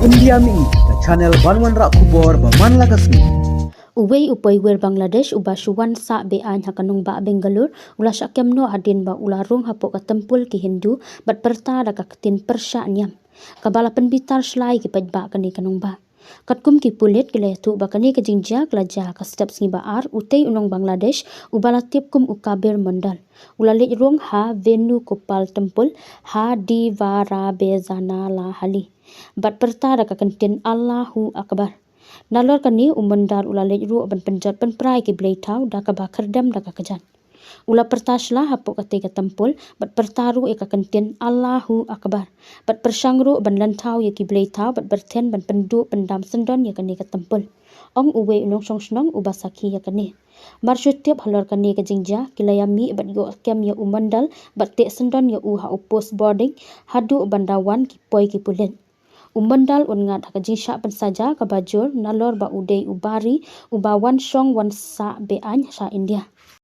India mi ke channel Banwan Rak Kubor Baman Lagasmi. Uwei upoi wer Bangladesh uba shuwan sa be an hakanung ba Bengaluru ula syakem no adin ba ularung hapo ka tempul ki Hindu bat perta da ka ketin persya nyam kabala penbitar slai ki pajba kani kanung ba katkum ki pulit ki letu ba kani ka jingja klaja ka step singi ba ar utei unong Bangladesh ubala tip kum ukabir mandal ula lej rong ha venu kopal tempul ha di vara bezana la hali bat perta da ka kentin Allahu akbar nalor kani umandar ula lejru ban penjat ban prai ki bleitau da ka bakar dam da ka kejan ula pertasla hapo kate ka tempul bat pertaru e ka kentin Allahu akbar bat persangru ban lantau ye ki bleitau bat berten ban pendu pendam sendon ye kani ka tempul ong uwe unong song snong uba sakhi ye kani marsyutiap halor kani ka jingja kilayami bat yo kem ye umandal bat te sendon ye uha upos boarding hadu bandawan ki poi ki pulen umandal ungat hakajisha pensaja kabajur nalor ba udei ubari ubawan song wan sa be an sa India.